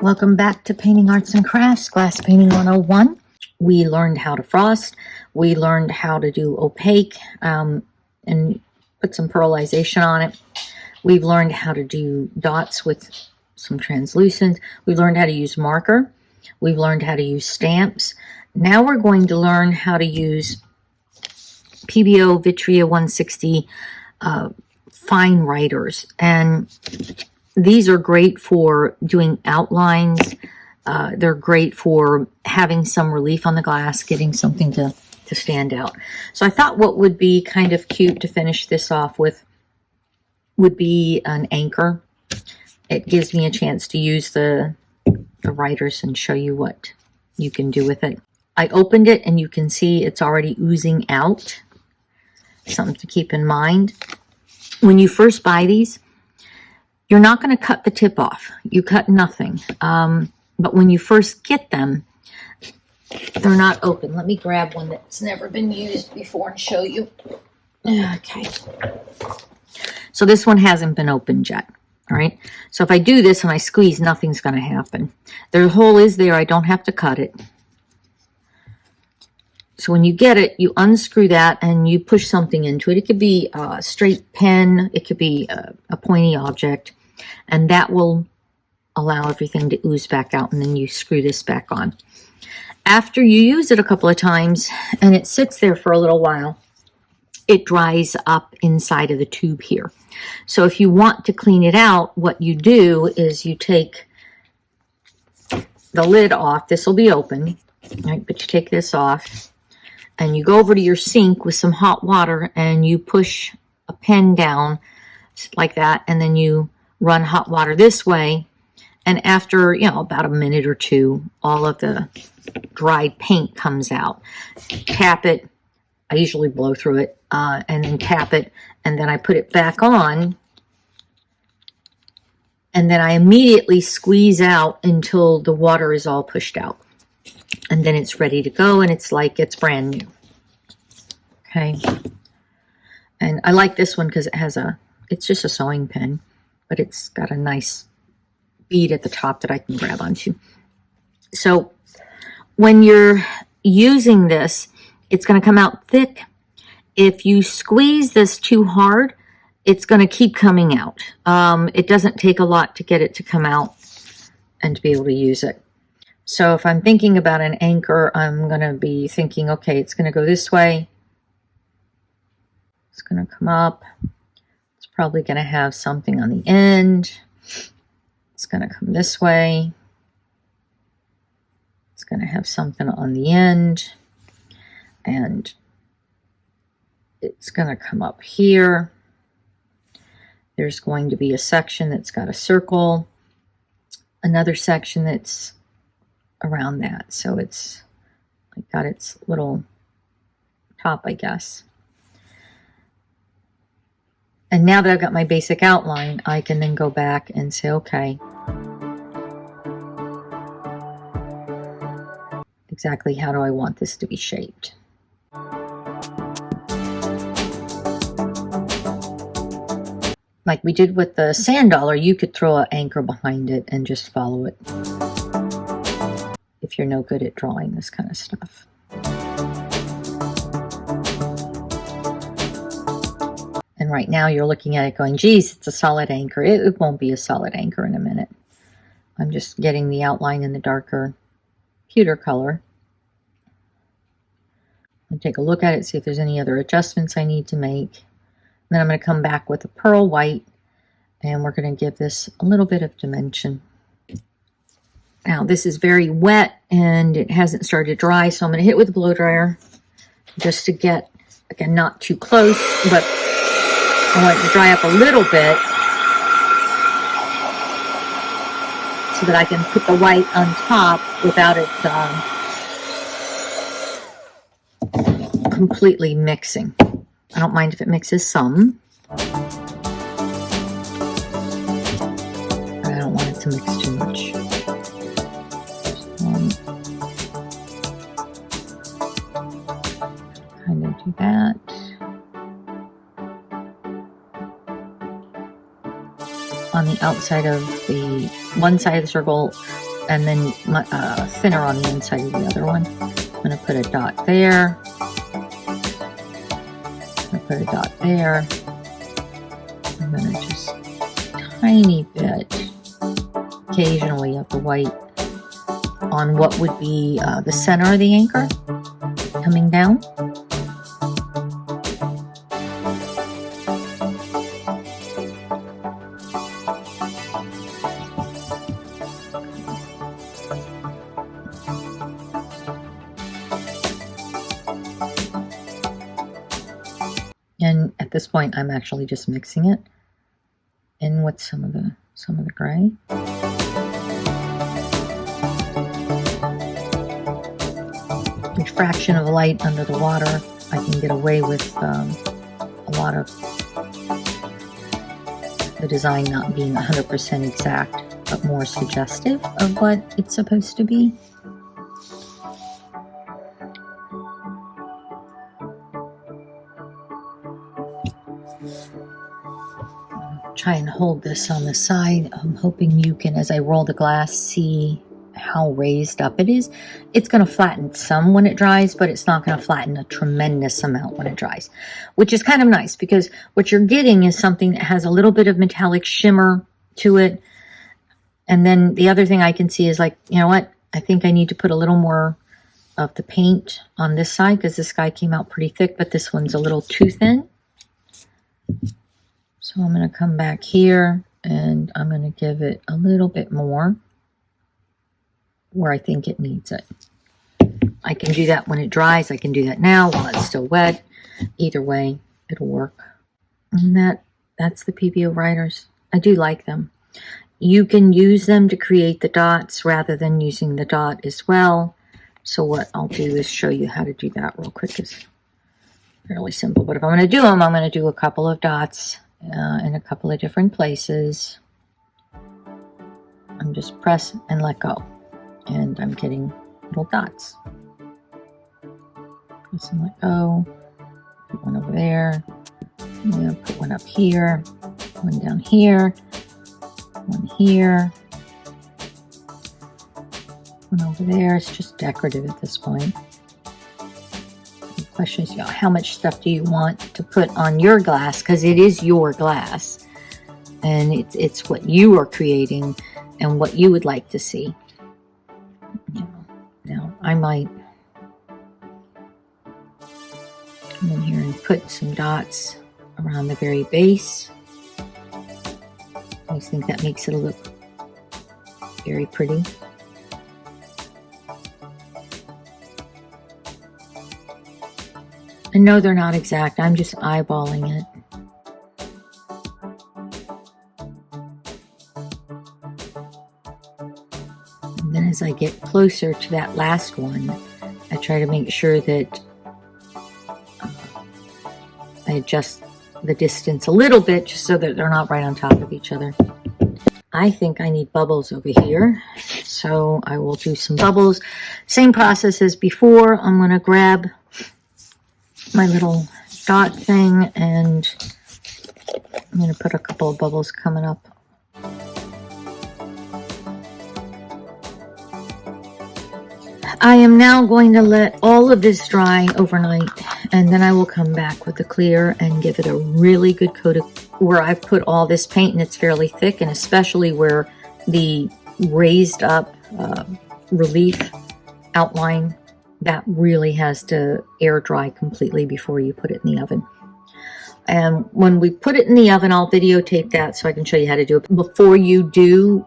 Welcome back to Painting Arts and Crafts, Glass Painting 101. We learned how to frost. We learned how to do opaque and put some pearlization on it. We've learned how to do dots with some translucent. We've learned how to use marker. We've learned how to use stamps. Now we're going to learn how to use Pebeo Vitrea 160 fine writers. And these are great for doing outlines. They're great for having some relief on the glass, getting something to stand out. So I thought what would be kind of cute to finish this off with would be an anchor. It gives me a chance to use the writers and show you what you can do with it. I opened it and you can see it's already oozing out. Something to keep in mind. When you first buy these, you're not going to cut the tip off. You cut nothing. But when you first get them, they're not open. Let me grab one that's never been used before and show you. Okay. So this one hasn't been opened yet. All right. So if I do this and I squeeze, nothing's going to happen. The hole is there. I don't have to cut it. So when you get it, you unscrew that and you push something into it. It could be a straight pen. It could be a pointy object. And that will allow everything to ooze back out. And then you screw this back on. After you use it a couple of times and it sits there for a little while, it dries up inside of the tube here. So if you want to clean it out, what you do is you take the lid off. This will be open, right? But you take this off and you go over to your sink with some hot water and you push a pen down like that. And then you run hot water this way. And after, about a minute or two, all of the dried paint comes out. Tap it. I usually blow through it and then tap it. And then I put it back on. And then I immediately squeeze out until the water is all pushed out. And then it's ready to go. And it's like it's brand new. Okay. And I like this one because it has it's just a sewing pen. But it's got a nice bead at the top that I can grab onto. So when you're using this, it's going to come out thick. If you squeeze this too hard, it's going to keep coming out. It doesn't take a lot to get it to come out and to be able to use it. So if I'm thinking about an anchor, I'm going to be thinking, okay, it's going to go this way. It's going to come up. It's probably going to have something on the end. It's going to come this way. It's going to have something on the end. And it's going to come up here. There's going to be a section that's got a circle. Another section that's around that. So it's got its little top, I guess. And now that I've got my basic outline, I can then go back and say, okay, exactly how do I want this to be shaped? Like we did with the sand dollar, you could throw an anchor behind it and just follow it if you're no good at drawing this kind of stuff. And right now you're looking at it going, geez, it's a solid anchor. It won't be a solid anchor in a minute. I'm just getting the outline in the darker pewter color. I'll take a look at it, see if there's any other adjustments I need to make. And then I'm going to come back with a pearl white and we're going to give this a little bit of dimension. Now this is very wet and it hasn't started to dry, so I'm going to hit it with a blow dryer just to get, again, not too close, but I want it to dry up a little bit so that I can put the white on top without it completely mixing. I don't mind if it mixes some. But I don't want it to mix too much. Kind of do that. On the outside of the one side of the circle, and then thinner on the inside of the other one. I'm going to put a dot there. I'm going to put a dot there. I'm going to just tiny bit occasionally of the white on what would be the center of the anchor coming down. And at this point, I'm actually just mixing it in with some of the gray. Refraction of light under the water, I can get away with a lot of the design not being 100% exact, but more suggestive of what it's supposed to be. Try and hold this on the side. I'm hoping you can, as I roll the glass, see how raised up it is. It's going to flatten some when it dries, but it's not going to flatten a tremendous amount when it dries, which is kind of nice because what you're getting is something that has a little bit of metallic shimmer to it. And then the other thing I can see is, like, you know what? I think I need to put a little more of the paint on this side because this guy came out pretty thick, but this one's a little too thin. So I'm going to come back here and I'm going to give it a little bit more where I think it needs it. I can do that when it dries. I can do that now while it's still wet. Either way, it'll work. And that's the Pebeo Writers. I do like them. You can use them to create the dots rather than using the dot as well. So what I'll do is show you how to do that real quick. It's fairly simple. But if I'm going to do them, I'm going to do a couple of dots in a couple of different places. I'm just press and let go. And I'm getting little dots. Press and let go. Put one over there. I'm going to put one up here. One down here. One here. One over there. It's just decorative at this point. The question is, how much stuff do you want to put on your glass? Because it is your glass. And it's what you are creating and what you would like to see. Now, I might come in here and put some dots around the very base. I just think that makes it look very pretty. And no, they're not exact. I'm just eyeballing it. And then as I get closer to that last one, I try to make sure that I adjust the distance a little bit just so that they're not right on top of each other. I think I need bubbles over here, so I will do some bubbles. Same process as before. I'm going to grab my little dot thing and I'm going to put a couple of bubbles coming up. I am now going to let all of this dry overnight, and then I will come back with the clear and give it a really good coat of where I've put all this paint and it's fairly thick, and especially where the raised up relief outline, that really has to air dry completely before you put it in the oven. And when we put it in the oven, I'll videotape that so I can show you how to do it. Before you do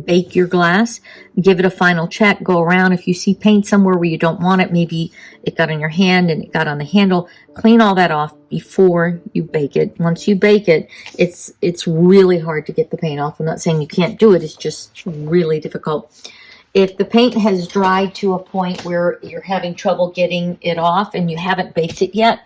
bake your glass, give it a final check, go around. If you see paint somewhere where you don't want it, maybe it got on your hand and it got on the handle, clean all that off before you bake it. Once you bake it, it's really hard to get the paint off. I'm not saying you can't do it, it's just really difficult. If the paint has dried to a point where you're having trouble getting it off and you haven't baked it yet,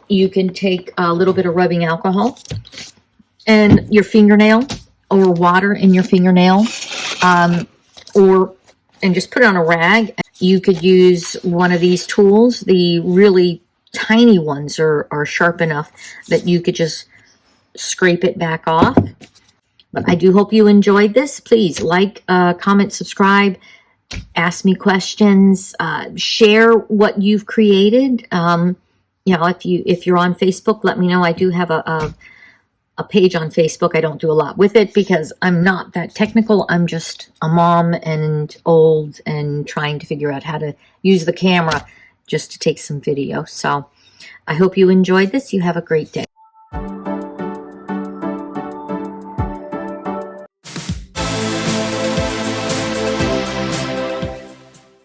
you can take a little bit of rubbing alcohol and your fingernail, or water in your fingernail, and just put it on a rag. You could use one of these tools. The really tiny ones are sharp enough that you could just scrape it back off. But I do hope you enjoyed this. Please like, comment, subscribe, ask me questions, share what you've created. You know, if you're on Facebook, let me know. I do have a page on Facebook. I don't do a lot with it because I'm not that technical. I'm just a mom and old and trying to figure out how to use the camera just to take some video. So I hope you enjoyed this. You have a great day.